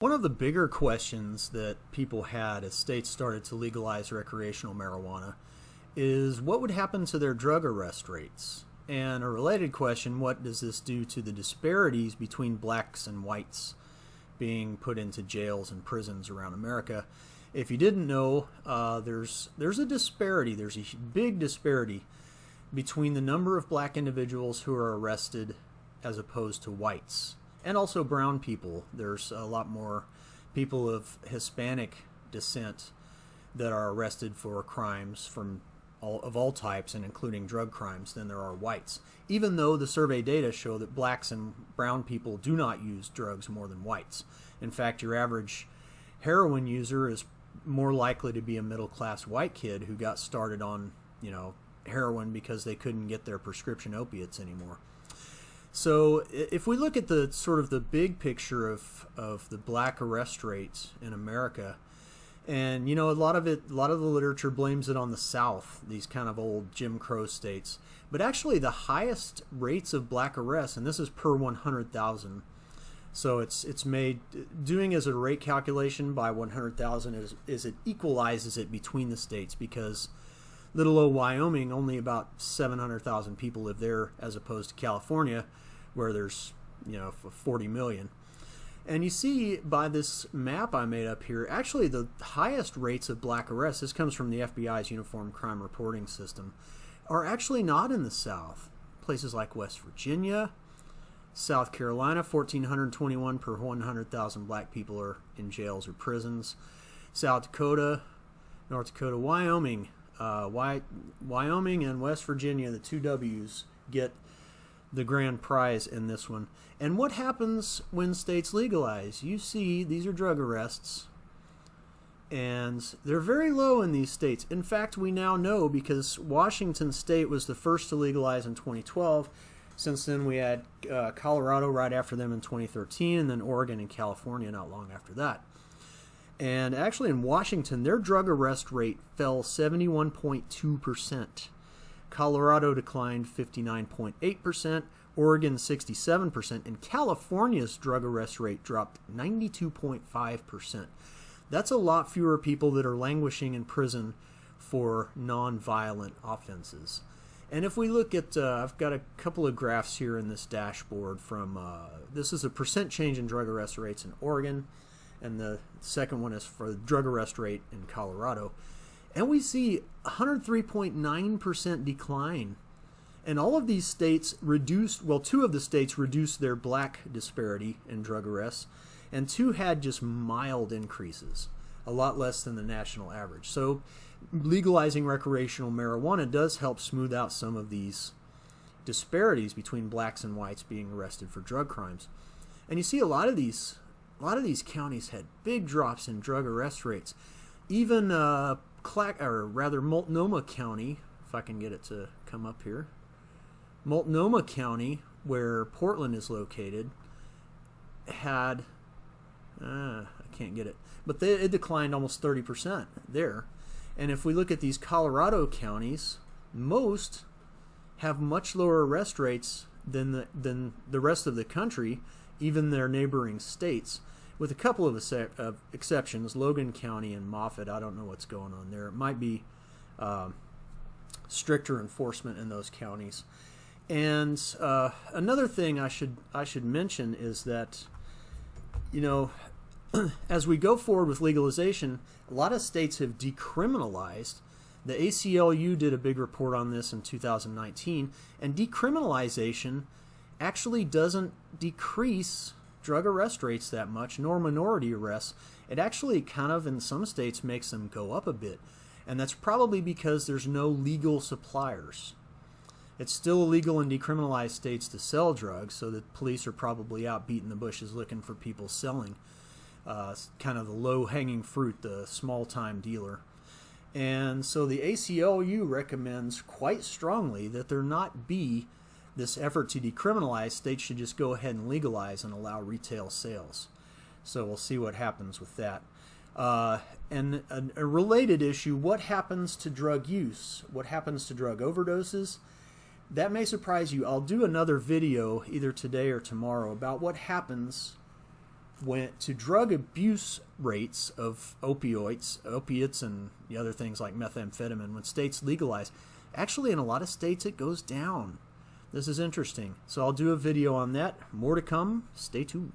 One of the bigger questions that people had as states started to legalize recreational marijuana is what would happen to their drug arrest rates? And a related question, what does this do to the disparities between blacks and whites being put into jails and prisons around America? If you didn't know, there's a disparity. There's a big disparity between the number of black individuals who are arrested as opposed to whites. And also brown people. There's a lot more people of Hispanic descent that are arrested for crimes from all types, and including drug crimes, than there are whites. Even though the survey data show that blacks and brown people do not use drugs more than whites. In fact, your average heroin user is more likely to be a middle-class white kid who got started on, heroin because they couldn't get their prescription opiates anymore. So if we look at the sort of the big picture of the black arrest rates in America, and a lot of the literature blames it on the South, these kind of old Jim Crow states, but actually the highest rates of black arrests, and this is per 100,000. So it's made, doing as a rate calculation by 100,000 is it equalizes it between the states, because little old Wyoming, only about 700,000 people live there, as opposed to California, where there's 40 million. And you see by this map I made up here, actually the highest rates of black arrests, this comes from the FBI's Uniform Crime Reporting System, are actually not in the South. Places like West Virginia, South Carolina, 1,421 per 100,000 black people are in jails or prisons. South Dakota, North Dakota, Wyoming, Wyoming and West Virginia, the two W's, get the grand prize in this one. And what happens when states legalize? You see, these are drug arrests, and they're very low in these states. In fact, we now know, because Washington State was the first to legalize in 2012. Since then, we had Colorado right after them in 2013, and then Oregon and California not long after that. And actually in Washington, their drug arrest rate fell 71.2%. Colorado declined 59.8%, Oregon 67%, and California's drug arrest rate dropped 92.5%. That's a lot fewer people that are languishing in prison for non-violent offenses. And if we look at, I've got a couple of graphs here in this dashboard from, this is a percent change in drug arrest rates in Oregon, and the second one is for the drug arrest rate in Colorado. And we see 103.9% decline. And all of these states reduced, well, two of the states reduced their black disparity in drug arrests, and two had just mild increases, a lot less than the national average. So legalizing recreational marijuana does help smooth out some of these disparities between blacks and whites being arrested for drug crimes. And you see a lot of these counties had big drops in drug arrest rates. Even Multnomah County, if I can get it to come up here, Multnomah County, where Portland is located, had, I can't get it, but it declined almost 30% there. And if we look at these Colorado counties, most have much lower arrest rates than the rest of the country, even their neighboring states, with a couple of exceptions. Logan County and Moffat, I don't know what's going on there. It might be stricter enforcement in those counties. And another thing I should mention is that, as we go forward with legalization, a lot of states have decriminalized. The ACLU did a big report on this in 2019, and decriminalization actually doesn't decrease drug arrest rates that much, nor minority arrests. It actually kind of, in some states, makes them go up a bit. And that's probably because there's no legal suppliers. It's still illegal in decriminalized states to sell drugs, so the police are probably out beating the bushes looking for people selling. Kind of the low-hanging fruit, the small-time dealer. And so the ACLU recommends quite strongly that there not be this effort to decriminalize. States should just go ahead and legalize and allow retail sales. So we'll see what happens with that. And a related issue, what happens to drug use? What happens to drug overdoses? That may surprise you. I'll do another video either today or tomorrow about what happens went to drug abuse rates of opiates, and the other things like methamphetamine, when states legalize, actually in a lot of states it goes down. This is interesting. So I'll do a video on that. More to come. Stay tuned.